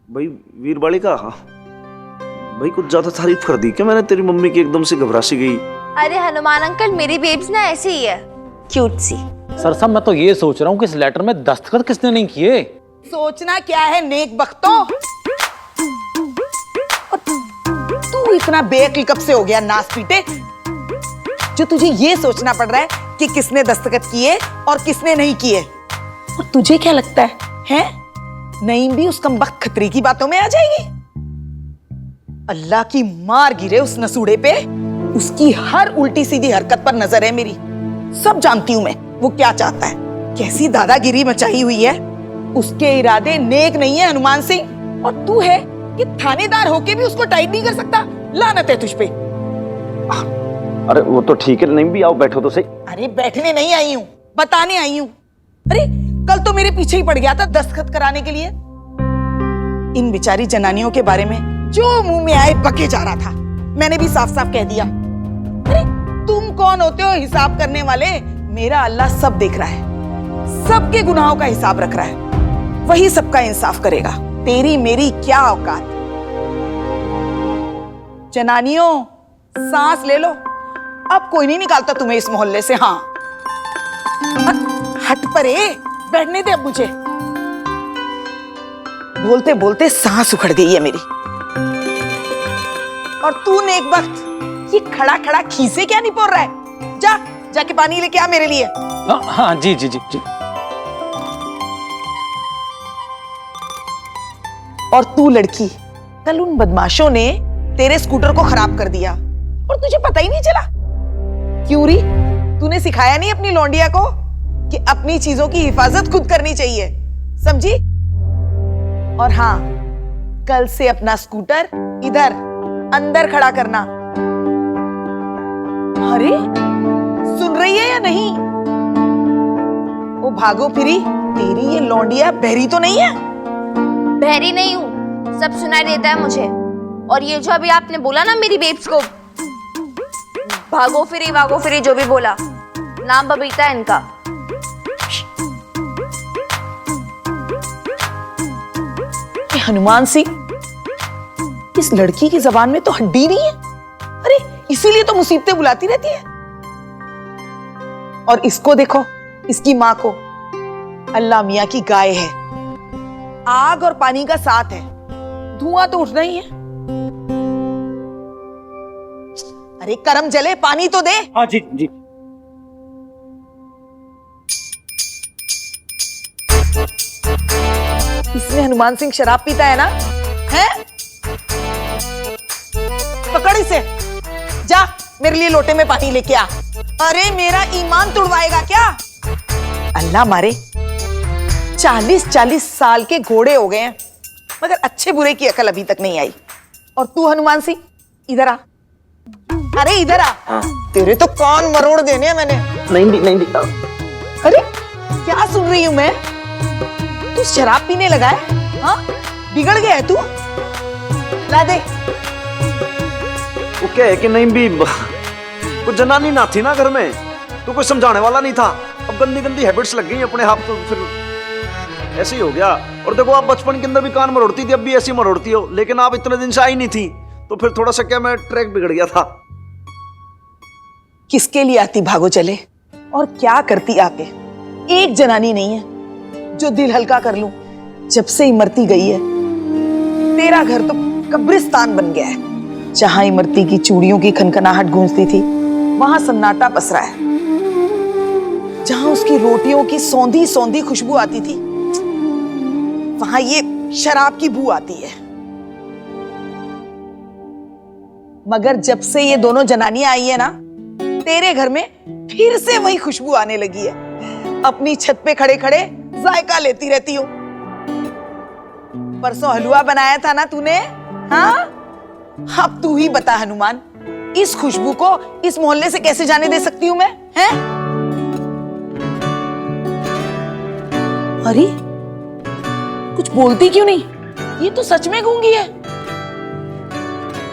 भाई वीर बालिका, हाँ भाई कुछ ज्यादा तारीफ कर दी क्या मैंने तेरी मम्मी की? एकदम से घबरा सी गई। अरे हनुमान अंकल, मेरी बेब्स ना ऐसे ही है, क्यूट सी। सर साहब मैं तो ये सोच रहा हूँ कि इस लेटर में दस्तखत किसने नहीं किए। सोचना क्या है नेक बख्तों, तू इतना बेअक्ल कब से हो गया नास पीटे, जो तुझे ये सोचना पड़ रहा है कि किसने दस्तखत किए और किसने नहीं किए। और तुझे क्या लगता है नईम भी उस कमबख्त खतरी की बातों में आ जाएगी? अल्लाह की मार गिरे उस नसूड़े पे, उसकी हर उल्टी सीधी हरकत पर नजर है मेरी। सब जानती हूं मैं वो क्या चाहता है, कैसी दादागिरी मचाई हुई है। उसके इरादे नेक नहीं है हनुमान सिंह, और तू है कि थानेदार होके भी उसको टाइट नहीं कर सकता। लानत है तुझ पे। अरे वो तो ठीक है, नहीं भी आओ बैठो तो सही। अरे बैठने नहीं आई हूँ, बताने आई हूँ। अरे कल तो मेरे पीछे ही पड़ गया था दस्तखत कराने के लिए। इन बेचारी जनानियों के बारे में जो मुंह में आए बके जा रहा था। मैंने भी साफ साफ कह दिया, अरे तुम कौन होते हो हिसाब करने वाले? मेरा अल्लाह सब देख रहा है, सबके गुनाहों का हिसाब रख रहा है, वही सबका इंसाफ करेगा। तेरी मेरी क्या औकात। जनानियों सांस ले लो, अब कोई नहीं निकालता तुम्हें इस मोहल्ले से। हाँ हट परे, बैठने दे अब मुझे। बोलते बोलते सांस उखड़ गई है मेरी। और तू नेक वक्त ये खड़ा खड़ा खीसे क्या नहीं पोर रहा है? जाके पानी लेके आ मेरे लिए। हाँ जी जी जी जी। और तू लड़की, कल उन बदमाशों ने तेरे स्कूटर को खराब कर दिया और तुझे पता ही नहीं चला। क्यों री, तूने सिखाया नहीं अपनी लौंडिया को कि अपनी चीजों की हिफाजत खुद करनी चाहिए, समझी? और हाँ, कल से अपना स्कूटर इधर अंदर खड़ा करना। अरे सुन रही है या नहीं? ओ भागो फिरी, तेरी ये लौंडिया बहरी तो नहीं है? बहरी नहीं हूँ, सब सुनाई देता है मुझे। और ये जो अभी आपने बोला ना मेरी बेब्स को, भागो फिरी जो भी बोला, नाम बबीता है इनका। हनुमान सिंह, इस लड़की की जबान में तो हड्डी नहीं है। अरे इसीलिए तो मुसीबतें बुलाती रहती है। और इसको देखो, इसकी माँ को, अल्लाह मियाँ की गाय है। आग और पानी का साथ है, धुआं तो उठना ही है। अरे करम जले, पानी तो दे। हाँ जी जी। इसमें हनुमान सिंह शराब पीता है ना? है? पकड़ इसे, जा मेरे लिए लोटे में पानी लेके आ। अरे मेरा ईमान तुड़वाएगा क्या? अल्लाह मारे, 40-40 साल के घोड़े हो गए हैं, मगर अच्छे बुरे की अकल अभी तक नहीं आई। और तू हनुमान सिंह इधर आ। अरे इधर आ। तेरे तो कान मरोड़ देने हैं मैंने। नहीं अरे क्या सुन रही हूं मैं? तू शराब पीने लगा है? हाँ, बिगड़ गया है तू। ला दे। वो क्या है कि नहीं भी कुछ जनानी ना थी ना घर में, तो कोई समझाने वाला नहीं था। अब गंदी गंदी हैबिट्स लग गई अपने आप, तो फिर ऐसे ही हो गया। और देखो आप बचपन के अंदर भी कान मरोड़ती थी, अब भी ऐसी मरोड़ती हो, लेकिन आप इतने दिन से आई नहीं थी, तो फिर थोड़ा सा क्या मैं ट्रैक बिगड़ गया था। किसके लिए आती भागो चले, और क्या करती आके? एक जनानी नहीं है जो दिल हल्का कर लूं। जब से इमरती गई है, तेरा घर तो कब्रिस्तान बन गया है। जहां इमरती की चूड़ियों की खनखनाहट गूंजती थी, वहां सन्नाटा पसरा है। जहां उसकी रोटियों की सौंधी सौंधी खुशबू आती थी, वहां ये शराब की बू आती है। मगर जब से ये दोनों जनानियां आई है ना, तेरे घर में फिर से वही खुशबू आने लगी है। अपनी छत पे खड़े खड़े जायका लेती रहती हूँ। परसों हलवा बनाया था ना तूने? हाँ, अब तू ही बता हनुमान, इस खुशबू को इस मोहल्ले से कैसे जाने दे सकती हूँ मैं? हैं? अरे कुछ बोलती क्यों नहीं? ये तो सच में गूंगी है।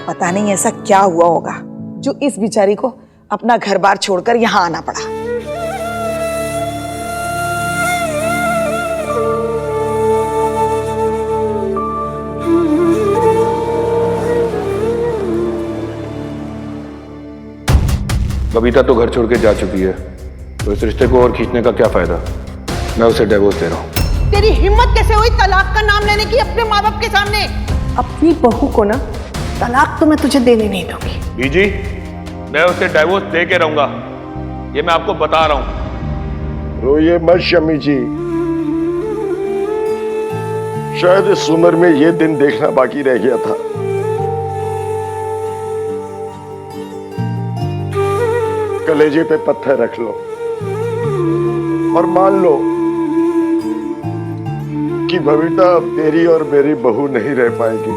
पता नहीं ऐसा क्या हुआ होगा जो इस बेचारी को अपना घर बार छोड़कर यहां आना पड़ा। कविता तो घर छोड़ के जा चुकी है, तो इस रिश्ते को और खींचने का क्या फायदा। मैं उसे डिवोर्स दे रहा हूँ। तेरी हिम्मत कैसे हुई तलाक का नाम लेने की अपने माँ बाप के सामने? अपनी बहू को ना तलाक तो मैं तुझे देने नहीं दूंगी। बीजी, मैं उसे डिवोर्स दे के रहूंगा, ये मैं आपको बता रहा हूँ। रोइए मत शमी जी, शायद इस उम्र में ये दिन देखना बाकी रह गया था। कलेजे पे पत्थर रख लो और मान लो कि बबीता अब तेरी और मेरी बहू नहीं रह पाएगी।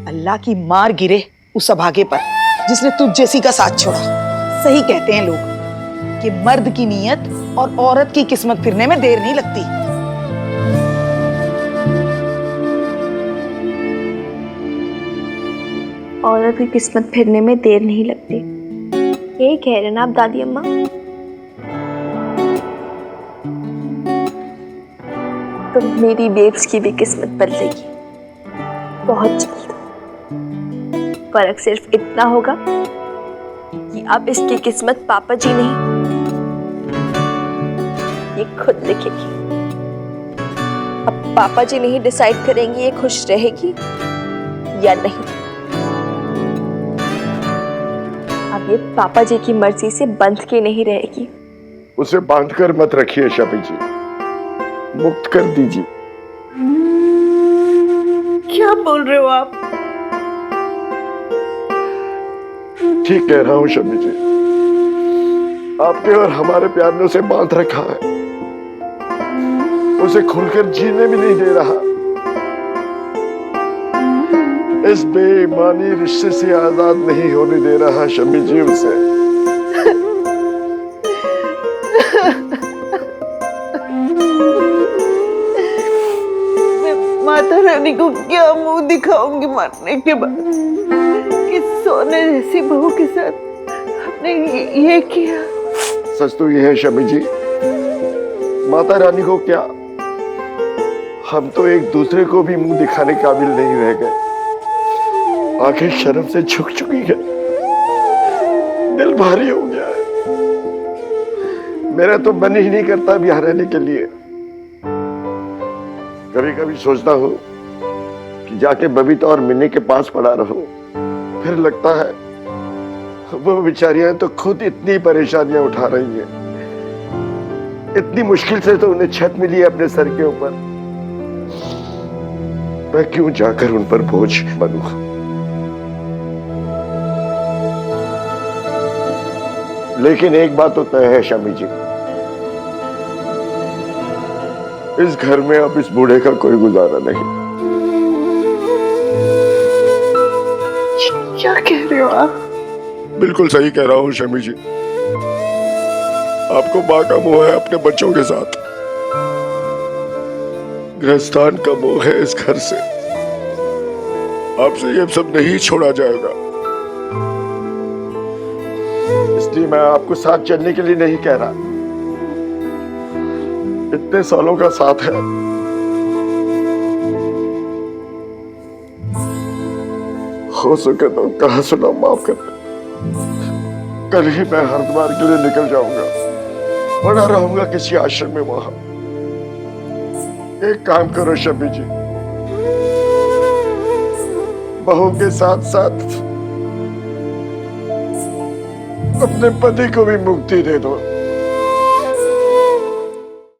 अल्लाह की मार गिरे उस अभागे पर जिसने तुझ जैसी का साथ छोड़ा। सही कहते हैं लोग कि मर्द की नीयत और औरत की किस्मत फिरने में देर नहीं लगती। औरत की किस्मत फिरने में देर नहीं लगती, यही कह रहे ना आप दादी अम्मा? तो मेरी बेब्स की भी किस्मत बदलेगी बहुत जल्द। फर्क सिर्फ इतना होगा कि अब इसकी किस्मत पापा जी नहीं, ये खुद लिखेगी। अब पापा जी नहीं डिसाइड करेंगे ये खुश रहेगी या नहीं। अब ये पापा जी की मर्जी से बंध के नहीं रहेगी। उसे बांधकर मत रखिए शमी जी, मुक्त कर दीजिए। क्या बोल रहे हो आप? ठीक कह रहा हूं शमी जी, आपके और हमारे प्यार ने उसे बांध रखा है, उसे खुलकर जीने भी नहीं दे रहा। इस बेईमानी रिश्ते से आजाद नहीं होने दे रहा शमी जी उसे। मैं माता रानी को क्या मुंह दिखाऊंगी मरने के बाद कि सोने जैसी बहू के साथ आपने ये किया। सच तो ये है शमी जी, माता रानी को क्या, हम तो एक दूसरे को भी मुंह दिखाने काबिल नहीं रह गए। आंखें शर्म से झुक चुकी है, दिल भारी हो गया है। मेरा तो मन ही नहीं करता अब यहाँ रहने के लिए। कभी कभी सोचता हूँ कि जाके बबीता और मिन्नी के पास पड़ा रहूं, फिर लगता है वो बेचारियां तो खुद इतनी परेशानियां उठा रही हैं। इतनी मुश्किल से तो उन्हें छत मिली है अपने सर के ऊपर, मैं क्यों जाकर उन पर बोझ बनूं। लेकिन एक बात तो तय है शमी जी, इस घर में अब इस बूढ़े का कोई गुजारा नहीं। क्या कह रहे हो आप? बिल्कुल सही कह रहा हूं शमी जी, आपको मां का मोह है अपने बच्चों के साथ, गृहस्थान का मोह है इस घर से। आपसे ये सब नहीं छोड़ा जाएगा। इसलिए मैं आपको साथ चलने के लिए नहीं कह रहा, इतने सालों का साथ है, हो सके तो कहा सुना माफ कर दे। कल ही मैं हरिद्वार के लिए निकल जाऊंगा, बना रहूंगा किसी आश्रम में वहां। एक काम करो शमी जी, बहू के साथ साथ अपने पति को भी मुक्ति दे दो।